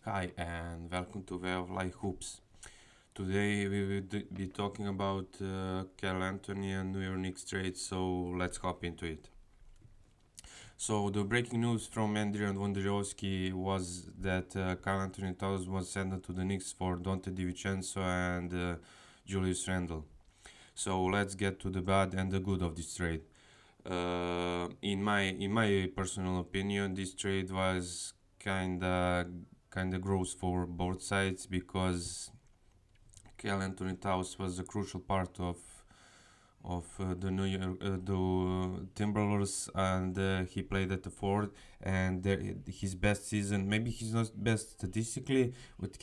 Hi and welcome to Way of Life Hoops. Today we will be talking about Carl Anthony and New York Knicks trade, so let's hop into it. So the breaking news from Andriy Wondrowski was that Carl Anthony Towns was sent to the Knicks for Dante DiVincenzo and Julius Randle. So let's get to the bad and the good of this trade. In my personal opinion, this trade was kinda gross for both sides because Kel Anthony Towns was a crucial part of the New York the Timberwolves, and he played at the forward. And his best season, maybe he's not best statistically, but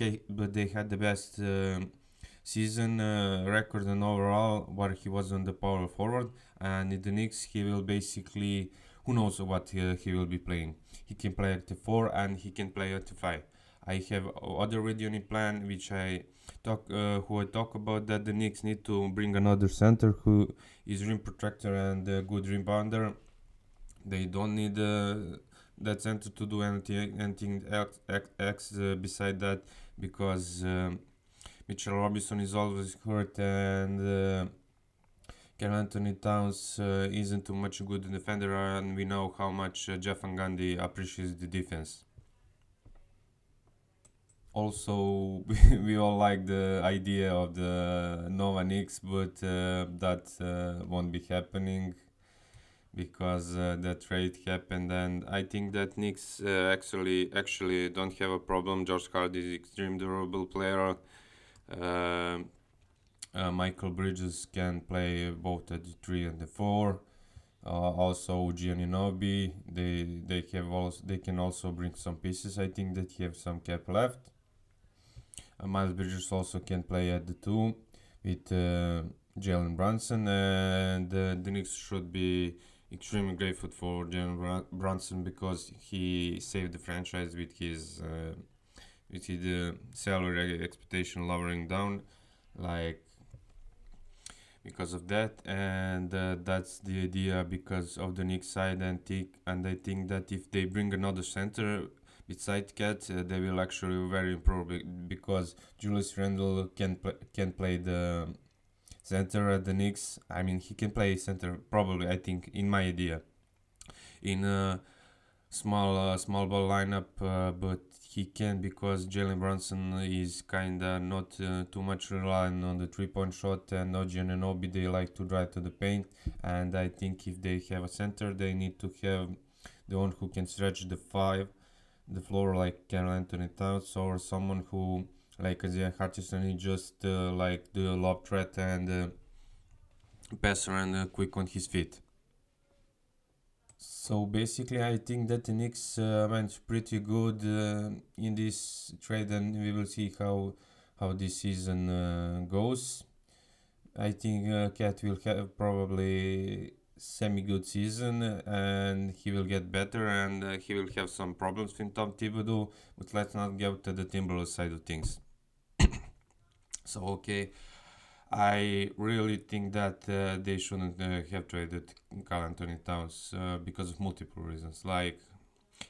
they had the best season record and overall where he was on the power forward. And in the Knicks, he will basically, who knows what he will be playing. He can play at the 4 and he can play at the 5. I have other video in plan which I talk about that the Knicks need to bring another center who is rim protector and a good rebounder. They don't need that center to do anything beside that because Mitchell Robinson is always hurt, and Karl Anthony Towns isn't too much a good defender, and we know how much Jeff Van Gundy appreciates the defense. Also, we all like the idea of the Nova Knicks, but that won't be happening because that trade happened, and I think that Knicks actually don't have a problem. Josh Hart is extreme durable player. Uh, Michael Bridges can play both at the 3 and the 4. Also Gianinobi, they can also bring some pieces. I think that he have some cap left. Miles Bridges also can play at the 2 with Jalen Brunson, and the Knicks should be extremely grateful for Jalen Brunson because he saved the franchise with his salary expectation lowering down, like because of that. And that's the idea because of the Knicks side, and I think that if they bring another center beside Cat, they will actually very improve because Julius Randle can play the center at the Knicks. I mean, he can play center probably. I think in my idea in a small ball lineup, but he can because Jalen Brunson is kinda not too much relying on the 3-point shot, and OG and Anobi they like to drive to the paint. And I think if they have a center, they need to have the one who can stretch the floor like Carl Anthony Towns, or someone who like Isaiah Hutchinson, he just like the lob threat and passer and quick on his feet. So basically, I think that the Knicks went pretty good in this trade, and we will see how this season goes. I think Cat will have probably semi-good season, and he will get better, and he will have some problems with Tom Thibodeau. But let's not go to the Timberwolves side of things. So okay, I really think that they shouldn't have traded Carl Anthony Towns because of multiple reasons. Like,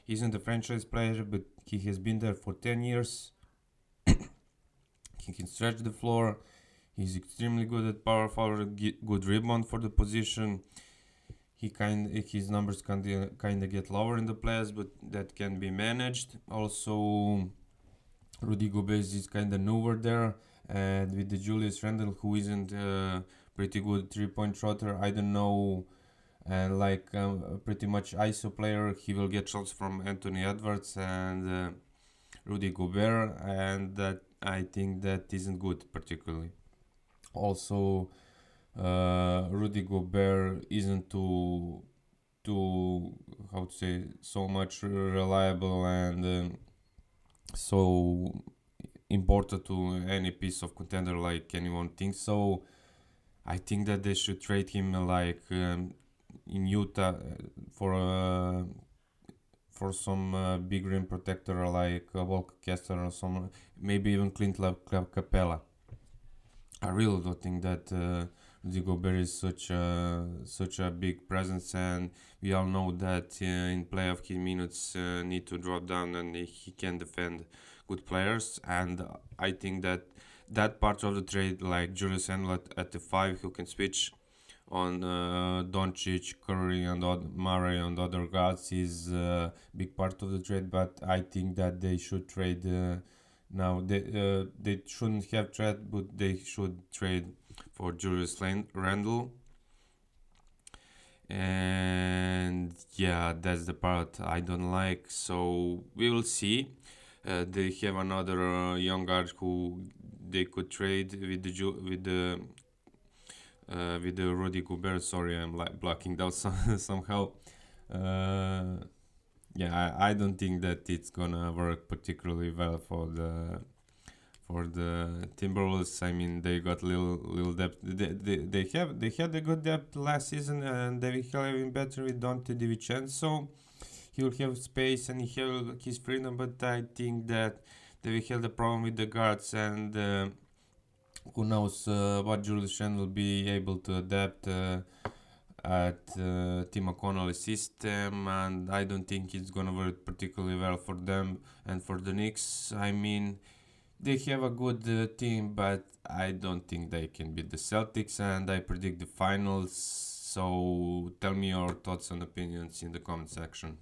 he isn't a franchise player, but he has been there for 10 years. He can stretch the floor. He's extremely good at power forward, good rebound for the position. His numbers kind of get lower in the playoffs, but that can be managed. Also, Rudy Gobert is kind of newer there, and with the Julius Randle, who isn't pretty good 3-point shooter, I don't know, and like pretty much ISO player, he will get shots from Anthony Edwards and Rudy Gobert, and that I think that isn't good particularly. Also, Rudy Gobert isn't too how to say so much reliable and so important to any piece of contender like anyone thinks. So I think that they should trade him like in Utah for some big rim protector like Walker Kessler or some, maybe even Clint Capella. I really don't think that Rudy Gobert is such a big presence, and we all know that in playoff his minutes need to drop down, and he can defend good players. And I think that part of the trade, like Julius Randle at the five, who can switch on Doncic, Curry, and Murray and other guards, is a big part of the trade. But I think that they should trade now. They shouldn't have trade, but they should trade for Julius Randle. And yeah, that's the part I don't like. So we will see. They have another young guard who they could trade with the Rudy Gobert. Sorry, I'm like blocking that somehow. Yeah, I don't think that it's gonna work particularly well for the Timberwolves. I mean, they got little depth. They had a good depth last season, and they will have even better with Dante DiVincenzo. He will have space and he have his freedom, but I think that they will have the problem with the guards, and who knows what Julius Randle will be able to adapt at Tim O'Connell's system, and I don't think it's gonna work particularly well for them and for the Knicks. I mean, they have a good team, but I don't think they can beat the Celtics, and I predict the finals. So tell me your thoughts and opinions in the comment section.